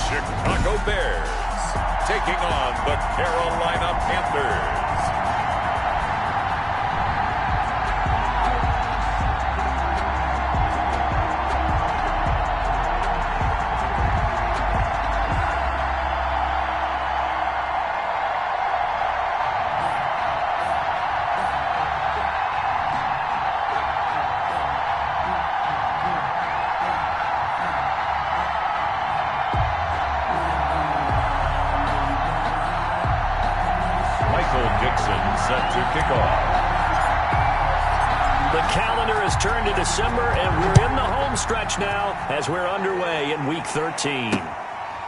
Chicago Bears taking on the Carolina Panthers. Set to kick off. The calendar has turned to December, and we're in the home stretch now as we're underway in Week 13.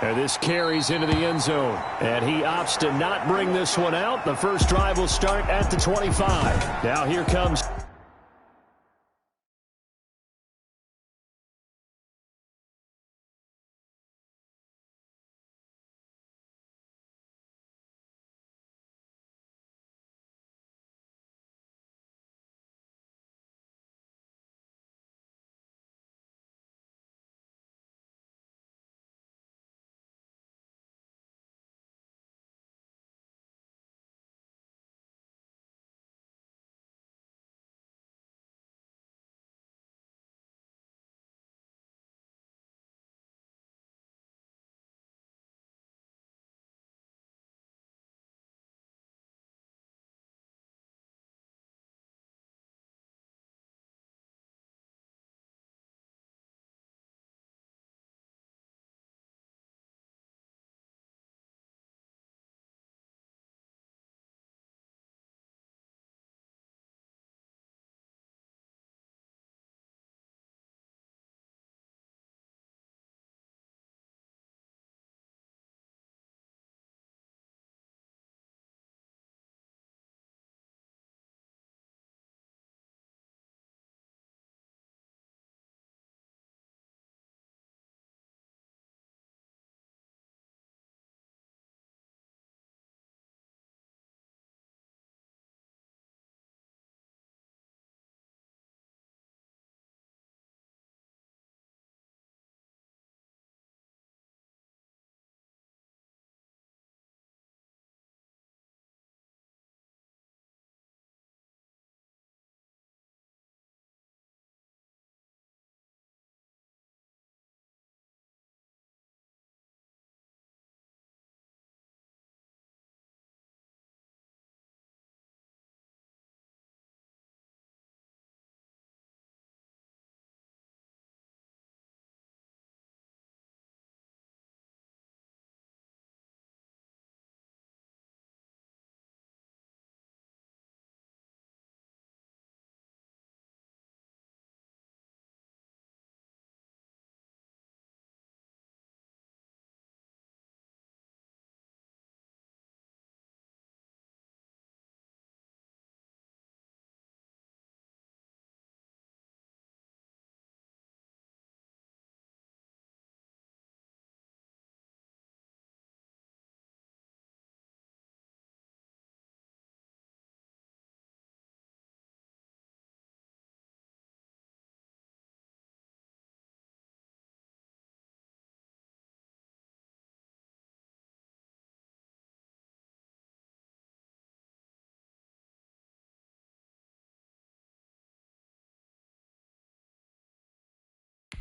And this carries into the end zone. And he opts to not bring this one out. The first drive will start at the 25. Now here comes...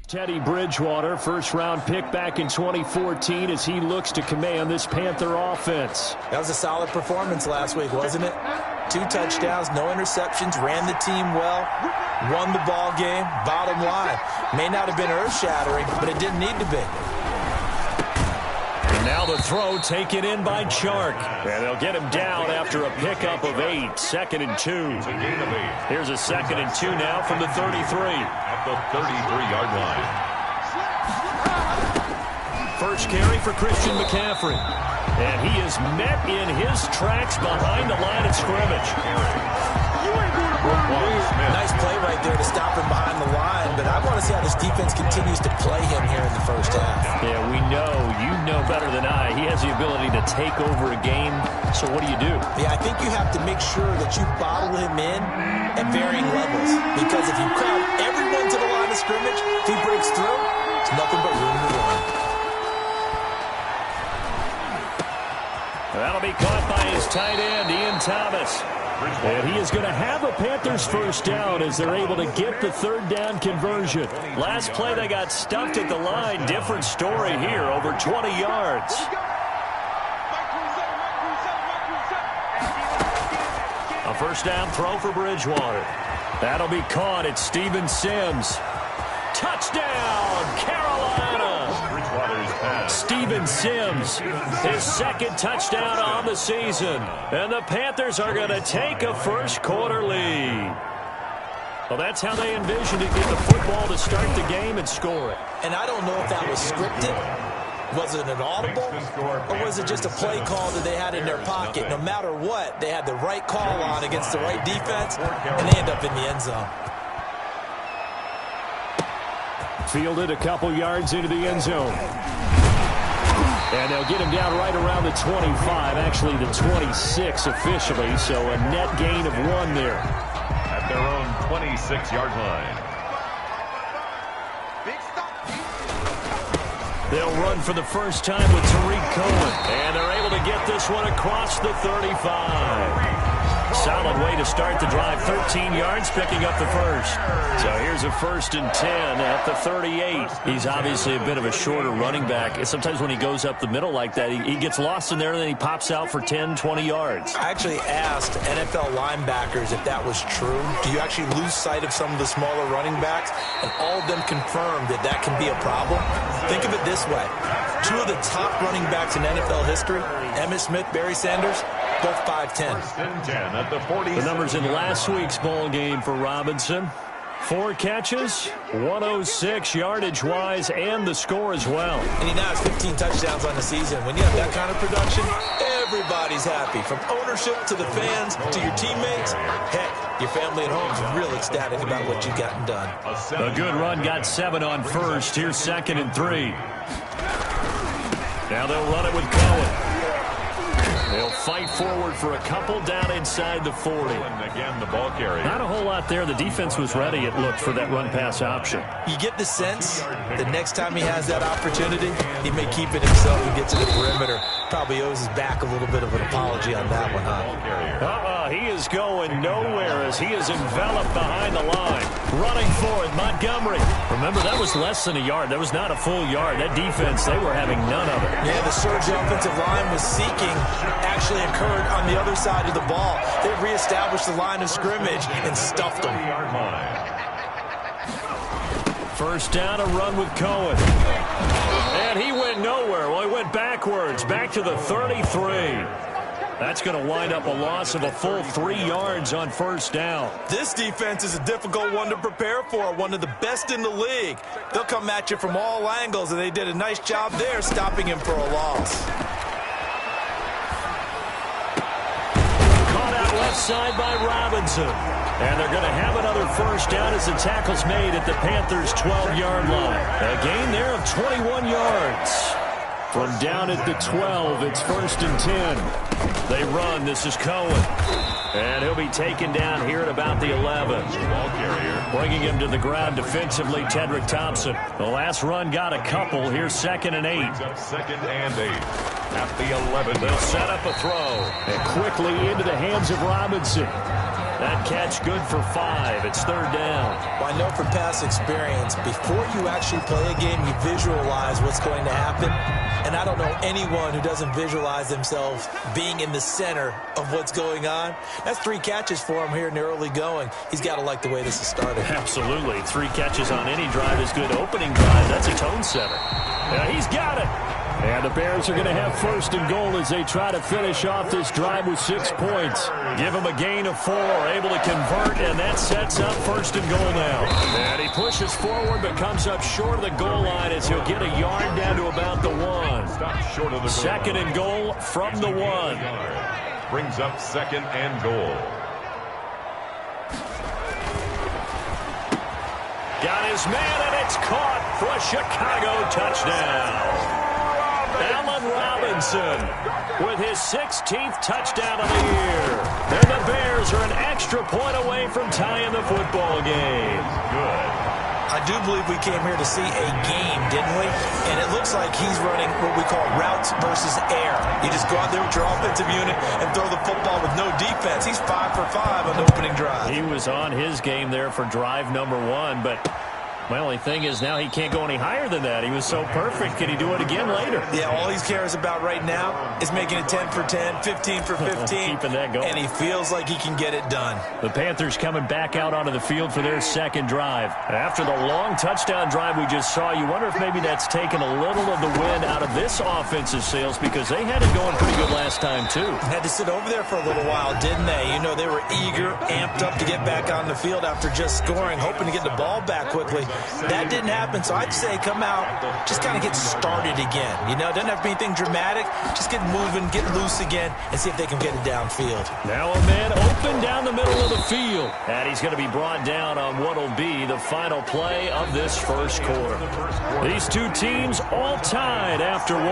Teddy Bridgewater, first-round pick back in 2014 as he looks to command this Panther offense. That was a solid performance last week, wasn't it? 2 touchdowns, no interceptions, ran the team well, won the ball game, bottom line. May not have been earth-shattering, but it didn't need to be. And now the throw taken in by Chark. And they'll get him down after a pickup of 8. 2nd and 2. Here's a 2nd and 2 now from the 33. At the 33-yard line. First carry for Christian McCaffrey. And he is met in his tracks behind the line of scrimmage. Nice play right there to stop him behind the line, but I want to see how this defense continues to play him here in the first half. Yeah, we know. You know better than I. He has the ability to take over a game, so what do? Yeah, I think you have to make sure that you bottle him in at varying levels, because if you crowd everyone to the line of scrimmage, if he breaks through, it's nothing but room to run. tight end, Ian Thomas. And he is going to have a Panthers first down as they're able to get the third down conversion. Last play, they got stuffed at the line. Different story here, over 20 yards. A first down throw for Bridgewater. That'll be caught. It's Steven Sims. Touchdown, Carolina! Steven Sims, his second touchdown on the season. And the Panthers are going to take a first quarter lead. Well, that's how they envisioned it, get the football to start the game and score it. And I don't know if that was scripted. Was it an audible, or was it just a play call that they had in their pocket? No matter what, they had the right call on against the right defense, and they end up in the end zone. Fielded a couple yards into the end zone. And they'll get him down right around the 25, actually the 26 officially, so a net gain of 1 there. At their own 26-yard line. They'll run for the first time with Tariq Cohen. And they're able to get this one across the 35. Solid way to start the drive. 13 yards, picking up the first. So here's a 1st and 10 at the 38. He's obviously a bit of a shorter running back. And sometimes when he goes up the middle like that, he gets lost in there, and then he pops out for 10, 20 yards. I actually asked NFL linebackers if that was true. Do you actually lose sight of some of the smaller running backs? And all of them confirmed that that can be a problem. Think of it this way. 2 of the top running backs in NFL history, Emmitt Smith, Barry Sanders, both 5'10". The numbers in last week's ball game for Robinson. 4 catches, 106 yardage-wise, and the score as well. And he now has 15 touchdowns on the season. When you have that kind of production, everybody's happy. From ownership to the fans to your teammates. Heck, your family at home is real ecstatic about what you've gotten done. A good run, got 7 on first. Here's 2nd and 3. Now they'll run it with Cohen. They'll fight forward for a couple down inside the 40. And again, the ball carrier. Not a whole lot there. The defense was ready, it looked, for that run-pass option. You get the sense that next time he has that opportunity, he may keep it himself and get to the perimeter. Probably owes his back a little bit of an apology on that one, huh? He is going nowhere as he is enveloped behind the line. Running for it, Montgomery. Remember, that was less than a yard. That was not a full yard. That defense, they were having none of it. Yeah, the surge the offensive line was seeking actually occurred on the other side of the ball. They reestablished the line of scrimmage and stuffed them. First down, a run with Cohen. And he went nowhere. Well, he went backwards, back to the 33. That's going to wind up a loss of a full 3 yards on first down. This defense is a difficult one to prepare for, one of the best in the league. They'll come at you from all angles, and they did a nice job there stopping him for a loss. Caught out left side by Robinson. And they're going to have another first down as the tackle's made at the Panthers' 12-yard line. A gain there of 21 yards. From down at the 12, it's 1st and 10. They run. This is Cohen. And he'll be taken down here at about the 11. Ball carrier. Bringing him to the ground defensively, Tedrick Thompson. The last run got a couple. Here's 2nd and 8. 2nd and 8. At the 11. They'll set up a throw. And quickly into the hands of Robinson. That catch good for 5. It's 3rd down. Well, I know from past experience, before you actually play a game, you visualize what's going to happen. And I don't know anyone who doesn't visualize themselves being in the center of what's going on. That's 3 catches for him here in the early going. He's got to like the way this has started. Absolutely. 3 catches on any drive is good. Opening drive, that's a tone setter. Yeah, he's got it. And the Bears are going to have 1st and goal as they try to finish off this drive with 6 points. Give him a gain of 4, able to convert, and that sets up 1st and goal now. And he pushes forward but comes up short of the goal line as he'll get a yard down to about the 1. Stop short of the goal. 2nd and goal from the 1. Brings up 2nd and goal. Got his man, and it's caught for a Chicago touchdown. Allen Robinson with his 16th touchdown of the year. And the Bears are an extra point away from tying the football game. Good. I do believe we came here to see a game, didn't we? And it looks like he's running what we call routes versus air. You just go out there with your offensive unit and throw the football with no defense. He's 5 for 5 on the opening drive. He was on his game there for drive number 1, but my only thing is now he can't go any higher than that. He was so perfect. Can he do it again later? Yeah, all he cares about right now is making it 10 for 10, 15 for 15. Keeping that going. And he feels like he can get it done. The Panthers coming back out onto the field for their second drive. After the long touchdown drive we just saw, you wonder if maybe that's taken a little of the wind out of this offensive sails because they had it going pretty good last time too. Had to sit over there for a little while, didn't they? You know, they were eager, amped up to get back on the field after just scoring, hoping to get the ball back quickly. That didn't happen, so I'd say come out, just kind of get started again. You know, it doesn't have to be anything dramatic. Just get moving, get loose again, and see if they can get it downfield. Now a man open down the middle of the field. And he's going to be brought down on what will be the final play of this first quarter. These two teams all tied after 1.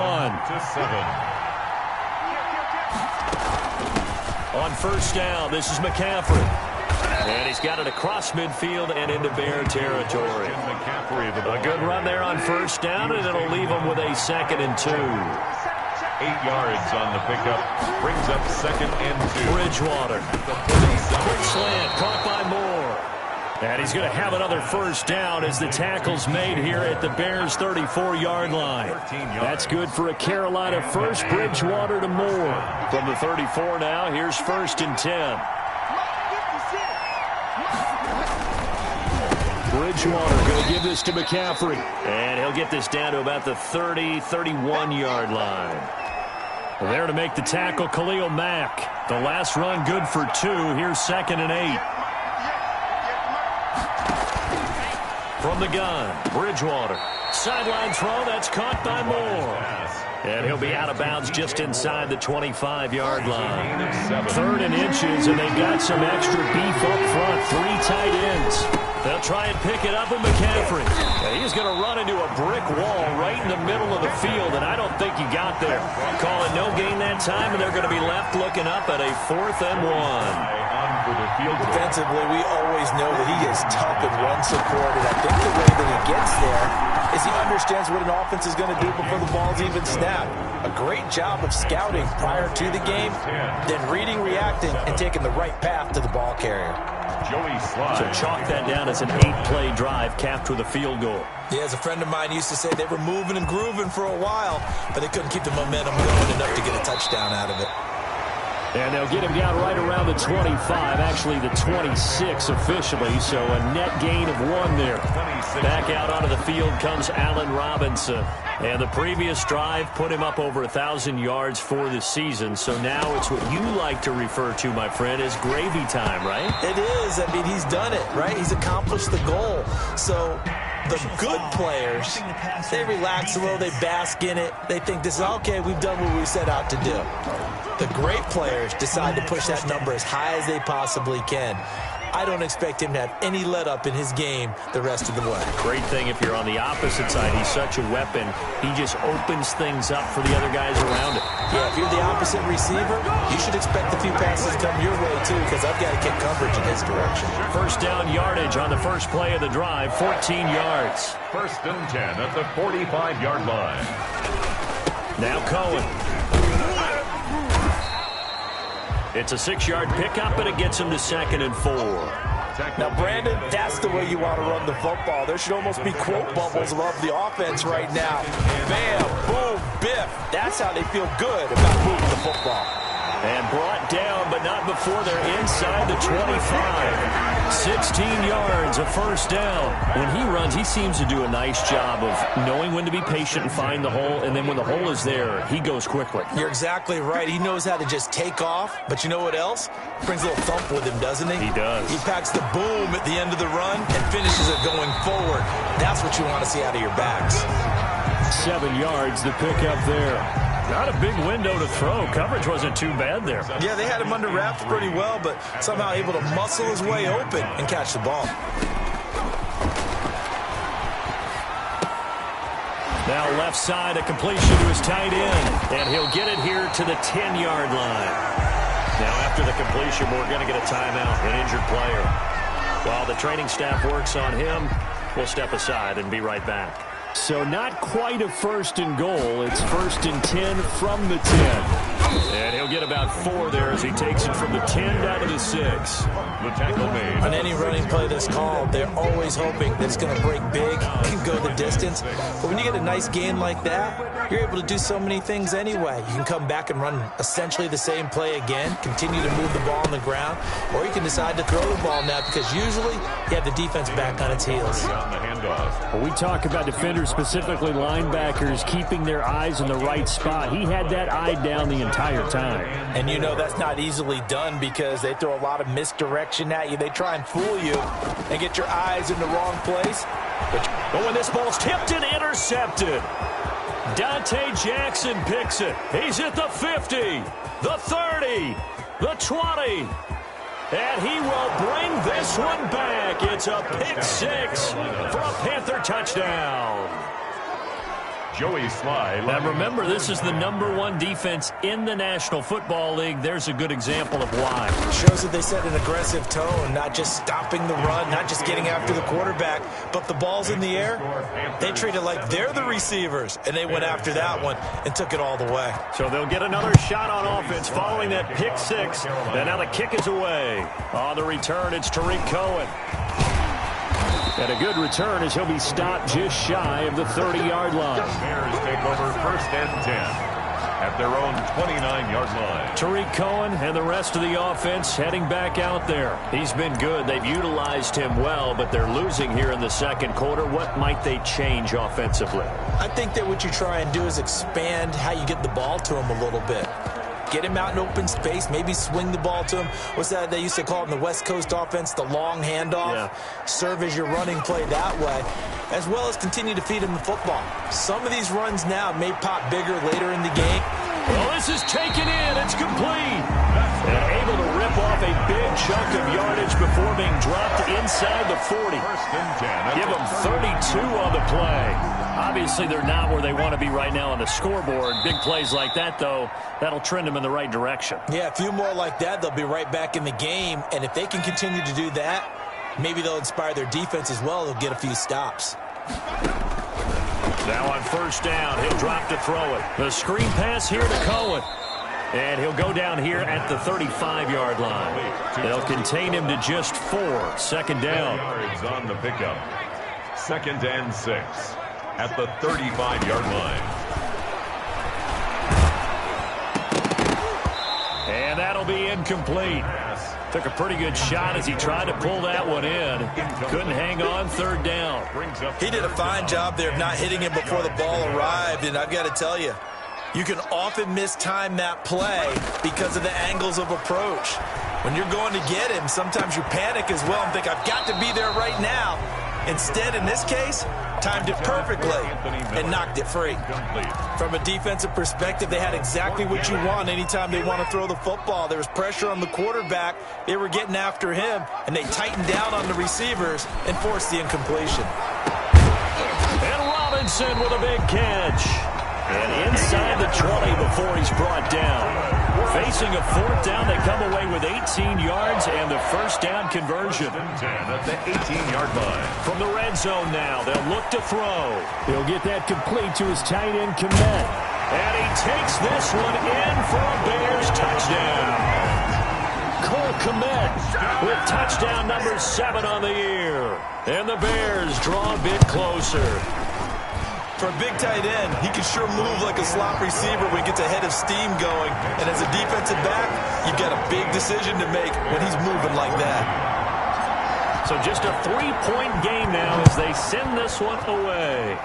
On first down, this is McCaffrey. And he's got it across midfield and into Bear territory. A good run there on first down, and it'll leave him with a 2nd and 2. 8 yards on the pickup. Brings up 2nd and 2. Bridgewater. Quick slant, caught by Moore. And he's going to have another first down as the tackle's made here at the Bears' 34-yard line. That's good for a Carolina first. Bridgewater to Moore. From the 34 now, here's 1st and 10. Bridgewater going to give this to McCaffrey. And he'll get this down to about the 30, 31-yard line. There to make the tackle, Khalil Mack. The last run good for 2. Here's 2nd and 8. From the gun, Bridgewater. Sideline throw, that's caught by Moore. And he'll be out of bounds just inside the 25-yard line. 3rd and inches, and they've got some extra beef up front. 3 tight ends. They'll try and pick it up with McCaffrey. And he's going to run into a brick wall right in the middle of the field, and I don't think he got there. Call it no gain that time, and they're going to be left looking up at a 4th and 1. Defensively, we always know that he is tough and run support, and I think the way that he gets there is he understands what an offense is going to do before the ball's even snapped. A great job of scouting prior to the game, then reading, reacting, and taking the right path to the ball carrier. So chalk that down as an 8-play drive capped with a field goal. Yeah, as a friend of mine used to say, they were moving and grooving for a while, but they couldn't keep the momentum going enough to get a touchdown out of it. And they'll get him down right around the 25, actually the 26 officially, so a net gain of 1 there. Back out onto the field comes Allen Robinson. And the previous drive put him up over 1,000 yards for the season, so now it's what you like to refer to, my friend, as gravy time, right? It is. I mean, he's done it, right? He's accomplished the goal. So the good players, they relax a little, they bask in it. They think this is, okay, we've done what we set out to do. The great players decide to push that number as high as they possibly can. I don't expect him to have any let-up in his game the rest of the way. Great thing if you're on the opposite side. He's such a weapon. He just opens things up for the other guys around him. Yeah, if you're the opposite receiver, you should expect a few passes come your way, too, because I've got to kick coverage in his direction. First down yardage on the first play of the drive, 14 yards. 1st and 10 at the 45-yard line. Now Cohen. It's a 6-yard pickup, and it gets him to 2nd and 4. Now, Brandon, that's the way you want to run the football. There should almost be quote bubbles above the offense right now. Bam, boom, biff. That's how they feel good about moving the football. And brought down, but not before they're inside the 25. 16 yards, a first down. When he runs, he seems to do a nice job of knowing when to be patient and find the hole, and then when the hole is there, he goes quickly. You're exactly right. He knows how to just take off, but you know what else? Brings a little thump with him, doesn't he? He does. He packs the boom at the end of the run and finishes it going forward. That's what you want to see out of your backs. 7 yards, the pickup there. Not a big window to throw. Coverage wasn't too bad there. Yeah, they had him under wraps pretty well, but somehow able to muscle his way open and catch the ball. Now left side, a completion to his tight end, and he'll get it here to the 10-yard line. Now after the completion, we're going to get a timeout, an injured player. While the training staff works on him, We'll step aside and be right back. So not quite a first and goal. It's 1st and 10 from the 10. And he'll get about 4 there as he takes it from the 10 down to the 6. The tackle made. On any running play that's called, they're always hoping that it's going to break big and go the distance. But when you get a nice gain like that, you're able to do so many things anyway. You can come back and run essentially the same play again, continue to move the ball on the ground, or you can decide to throw the ball now because usually you have the defense back on its heels. On the handoff. When we talk about defenders, specifically linebackers, keeping their eyes in the right spot, he had that eye down the entire time. And you know that's not easily done because they throw a lot of misdirection at you. They try and fool you and get your eyes in the wrong place. But when this ball's tipped and intercepted, Dante Jackson picks it. He's at the 50, the 30, the 20. And he will bring this one back. It's a pick 6 for a Panther touchdown. Joey Sly. Now remember, this is the #1 defense in the National Football League. There's a good example of why. It shows that they set an aggressive tone, not just stopping the run, not just getting after the quarterback, but the ball's in the air. They treat it like they're the receivers, and they went after that one and took it all the way. So they'll get another shot on offense following that pick 6. And now the kick is away. On the return, it's Tariq Cohen. And a good return as he'll be stopped just shy of the 30-yard line. Bears take over 1st and 10 at their own 29-yard line. Tariq Cohen and the rest of the offense heading back out there. He's been good. They've utilized him well, but they're losing here in the second quarter. What might they change offensively? I think that what you try and do is expand how you get the ball to him a little bit. Get him out in open space, maybe swing the ball to him. What's that they used to call it in the West Coast offense, the long handoff? Yeah. Serve as your running play that way, as well as continue to feed him the football. Some of these runs now may pop bigger later in the game. Well, this is taken in. It's complete. And able to rip off a big chunk of yardage before being dropped inside the 40. 1st and 10. Give them 32 on the play. Obviously, they're not where they want to be right now on the scoreboard. Big plays like that, though, that'll trend them in the right direction. Yeah, a few more like that, they'll be right back in the game. And if they can continue to do that, maybe they'll inspire their defense as well. They'll get a few stops. Now on 1st down, he'll drop to throw it. The screen pass here to Cohen. And he'll go down here at the 35-yard line. They'll contain him to just 4. 2nd down. Yards on the pickup. 2nd and 6 at the 35-yard line. And that'll be incomplete. Took a pretty good shot as he tried to pull that one in. Couldn't hang on. 3rd down. He did a fine job there of not hitting him before the ball arrived. And I've got to tell you, you can often mistime that play because of the angles of approach. When you're going to get him, sometimes you panic as well and think, I've got to be there right now. Instead, in this case, timed it perfectly and knocked it free. From a defensive perspective, they had exactly what you want anytime they want to throw the football. There was pressure on the quarterback. They were getting after him, and they tightened down on the receivers and forced the incompletion. And Robinson with a big catch. And inside the 20 before he's brought down. Facing a 4th down, they come away with 18 yards and the 1st down conversion. At the 18-yard line. From the red zone now, they'll look to throw. He'll get that complete to his tight end, Kmet. And he takes this one in for a Bears touchdown. Cole Kmet with touchdown number 7 on the year. And the Bears draw a bit closer. For a big tight end, he can sure move like a slot receiver when he gets a head of steam going. And as a defensive back, you've got a big decision to make when he's moving like that. So just a 3-point game now as they send this one away.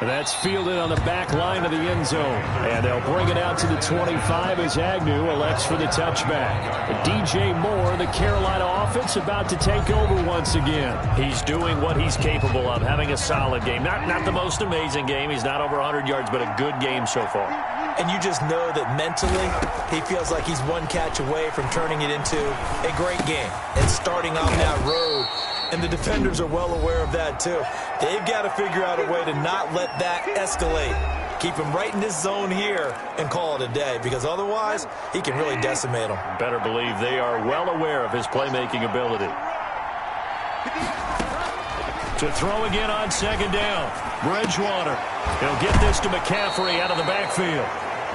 That's fielded on the back line of the end zone. And they'll bring it out to the 25 as Agnew elects for the touchback. DJ Moore, the Carolina offense, about to take over once again. He's doing what he's capable of, having a solid game. Not the most amazing game. He's not over 100 yards, but a good game so far. And you just know that mentally, he feels like he's one catch away from turning it into a great game and starting on that road. And the defenders are well aware of that, too. They've got to figure out a way to not let that escalate. Keep him right in this zone here and call it a day, because otherwise, he can really decimate them. Better believe they are well aware of his playmaking ability. To throw again on second down. Bridgewater. He'll get this to McCaffrey out of the backfield.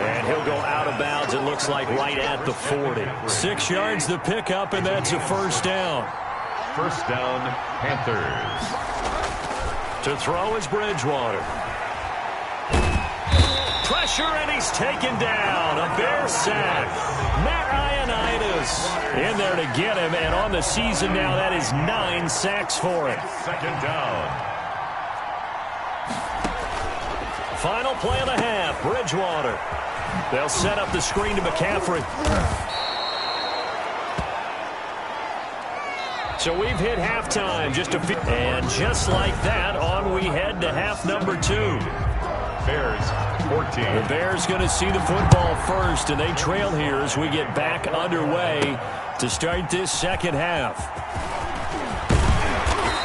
And he'll go out of bounds, it looks like, right at the 40. 6 yards the pickup, and that's a first down. First down, Panthers. To throw is Bridgewater. Pressure, and he's taken down. A Bear sack. Matt Ioannidis in there to get him, and on the season now, that is 9 sacks for him. Second down. Final play of the half, Bridgewater. They'll set up the screen to McCaffrey. So we've hit halftime. And just like that, on we head to half number 2. Bears 14. The Bears going to see the football first, and they trail here as we get back underway to start this second half.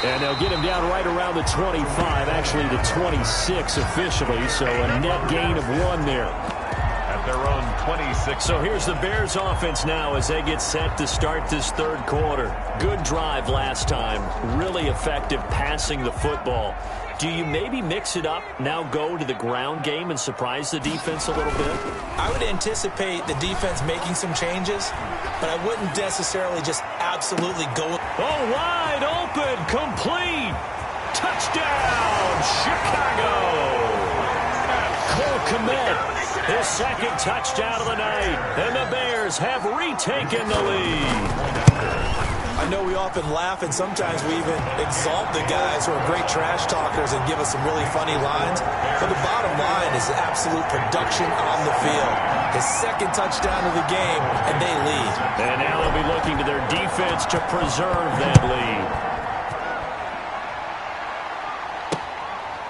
And they'll get him down right around the 25, actually the 26 officially, so a net gain of 1 there. At their own 26. So here's the Bears offense now as they get set to start this third quarter. Good drive last time, really effective passing the football. Do you maybe mix it up, now go to the ground game and surprise the defense a little bit? I would anticipate the defense making some changes, but I wouldn't necessarily just absolutely go. Oh, wide open, complete. Touchdown, Chicago. Cole Kmet, his second touchdown of the night, and the Bears have retaken the lead. I know we often laugh, and sometimes we even exalt the guys who are great trash talkers and give us some really funny lines. But the bottom line is absolute production on the field. His second touchdown of the game, and they lead. And now they'll be looking to their defense to preserve that lead.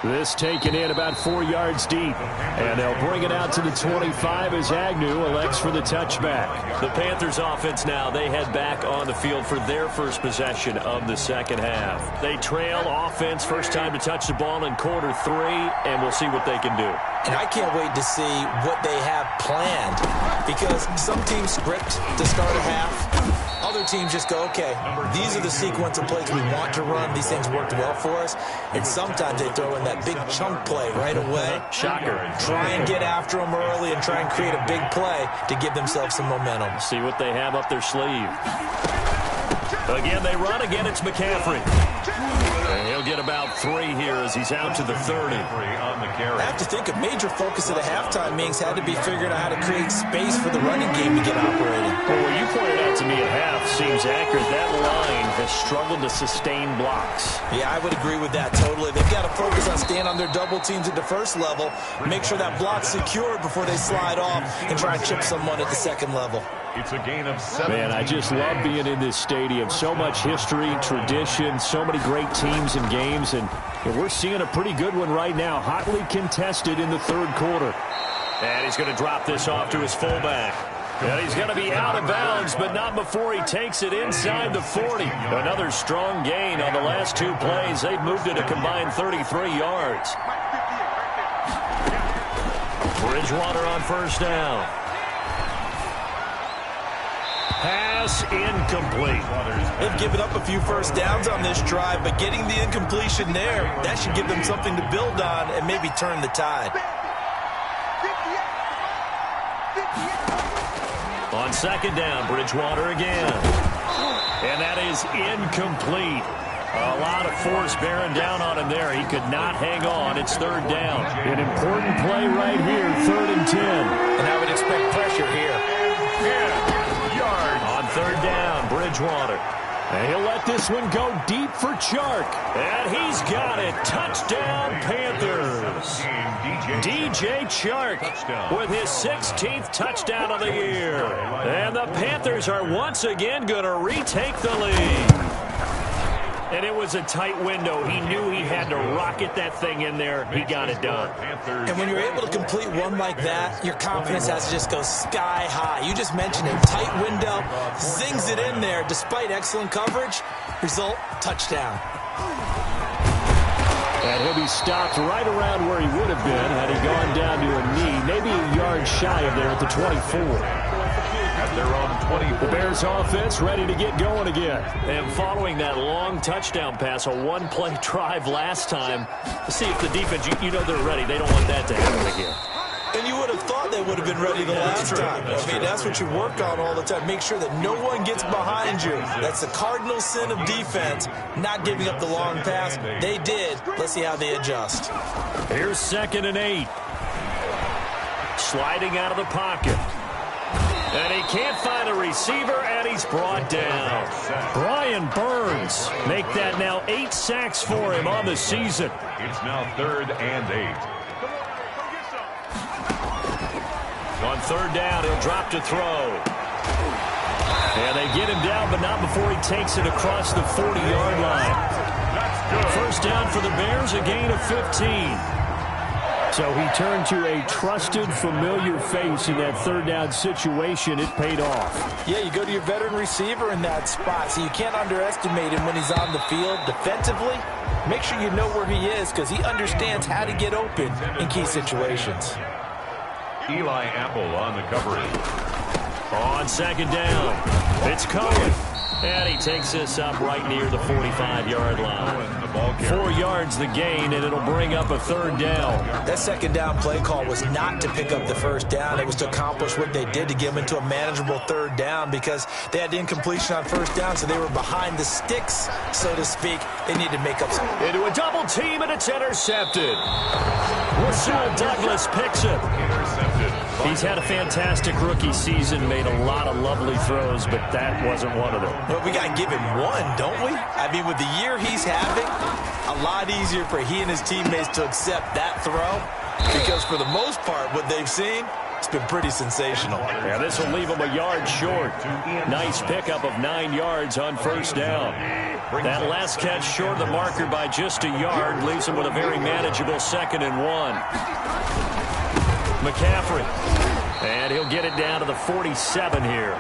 This taken in about 4 yards deep. And they'll bring it out to the 25 as Agnew elects for the touchback. The Panthers offense now, they head back on the field for their first possession of the second half. They trail offense, first time to touch the ball in quarter 3, and we'll see what they can do. And I can't wait to see what they have planned, because some teams script to start a half. Other teams just go, okay, these are the sequence of plays we want to run. These things worked well for us. And sometimes they throw in that big chunk play right away. Shocker. Try and get after them early and try and create a big play to give themselves some momentum. See what they have up their sleeve. Again, they run. Again, it's McCaffrey. And he'll get about 3 here as he's out to the 30. I have to think a major focus of the halftime meetings had to be figuring out how to create space for the running game to get operating. Well, what you pointed out to me at half seems accurate. That line has struggled to sustain blocks. Yeah, I would agree with that totally. They've got to focus on staying on their double teams at the first level, make sure that block's secured before they slide off and try and chip someone at the second level. It's a gain of 7. Man, I just love being in this stadium. So much history, tradition, so many great teams and games, and we're seeing a pretty good one right now, hotly contested in the third quarter. And he's going to drop this off to his fullback. And he's going to be out of bounds, but not before he takes it inside the 40. Another strong gain on the last 2 plays. They've moved it a combined 33 yards. Bridgewater on first down. Pass incomplete. They've given up a few first downs on this drive, but getting the incompletion there, that should give them something to build on and maybe turn the tide. On second down, Bridgewater again. And that is incomplete. A lot of force bearing down on him there. He could not hang on. It's third down. An important play right here, 3rd and 10. And I would expect pressure here. On third down, Bridgewater. And he'll let this one go deep for Chark. And he's got it. Touchdown, Panthers. DJ Chark with his 16th touchdown of the year. And the Panthers are once again going to retake the lead. And it was a tight window. He knew he had to rocket that thing in there. He got it done. And when you're able to complete one like that, your confidence has to just go sky high. You just mentioned it. Tight window, zings it in there despite excellent coverage. Result, touchdown. And he'll be stopped right around where he would have been had he gone down to a knee, maybe a yard shy of there at the 24. At their own 24. The Bears offense ready to get going again. And following that long touchdown pass, a one-play drive last time, to see if the defense, you know they're ready. They don't want that to happen again. And you would have thought they would have been ready the last time. I mean, that's what you work on all the time. Make sure that no one gets behind you. That's the cardinal sin of defense, not giving up the long pass. They did. Let's see how they adjust. Here's 2nd and 8. Sliding out of the pocket. And he can't find a receiver, and he's brought down. Brian Burns make that now 8 sacks for him on the season. It's now 3rd and 8. On 3rd down, he'll drop to throw. And they get him down, but not before he takes it across the 40-yard line. First down for the Bears, a gain of 15. So he turned to a trusted, familiar face in that 3rd down situation. It paid off. Yeah, you go to your veteran receiver in that spot, so you can't underestimate him when he's on the field defensively. Make sure you know where he is because he understands how to get open in key situations. Eli Apple on the coverage. On 2nd down, it's Cohen. And he takes this up right near the 45-yard line. 4 yards the gain, and it'll bring up a 3rd down. That 2nd down play call was not to pick up the 1st down. It was to accomplish what they did to get them into a manageable 3rd down because they had incompletion on 1st down, so they were behind the sticks, so to speak. They needed to make up some. Into a double team, and it's intercepted. Rasul Douglas picks it. Intercepted. He's had a fantastic rookie season, made a lot of lovely throws, but that wasn't one of them. Well, we got to give him one, don't we? I mean, with the year he's having, a lot easier for he and his teammates to accept that throw because for the most part, what they've seen, it's been pretty sensational. Yeah, this will leave him a yard short. Nice pickup of 9 yards on 1st down. That last catch short of the marker by just a yard leaves him with a very manageable 2nd and 1. McCaffrey. And he'll get it down to the 47 here.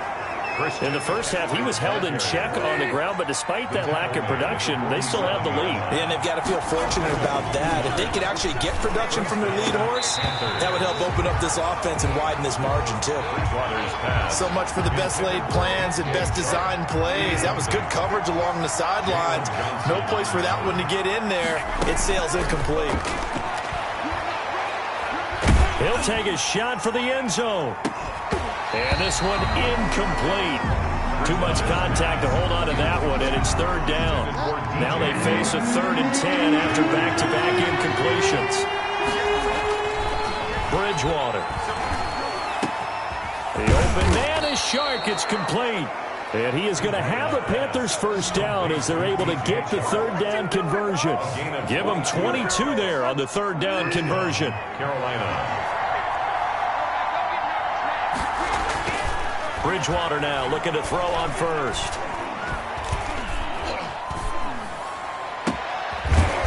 In the first half, he was held in check on the ground, but despite that lack of production, they still have the lead. And they've got to feel fortunate about that. If they could actually get production from their lead horse, that would help open up this offense and widen this margin, too. So much for the best laid plans and best designed plays. That was good coverage along the sidelines. No place for that one to get in there. It sails incomplete. He'll take a shot for the end zone. And this one incomplete. Too much contact to hold on to that one, and it's 3rd down. Now they face a 3rd and 10 after back-to-back incompletions. Bridgewater. The open man is Shark. It's complete. And he is going to have the Panthers' 1st down as they're able to get the 3rd down conversion. Give them 22 there on the 3rd down conversion. Carolina. Bridgewater now looking to throw on 1st.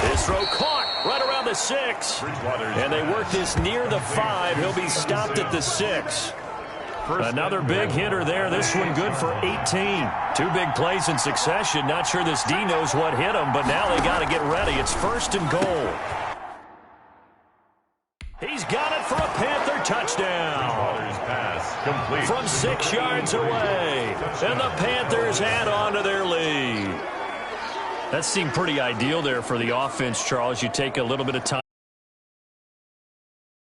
This throw caught right around the 6. And they work this near the 5. He'll be stopped at the 6. Another big hitter there. This one good for 18. 2 big plays in succession. Not sure this D knows what hit him, but now they got to get ready. It's 1st and goal. He's got it for a Panther touchdown. From 6 yards away. And the Panthers add on to their lead. That seemed pretty ideal there for the offense, Charles. You take a little bit of time.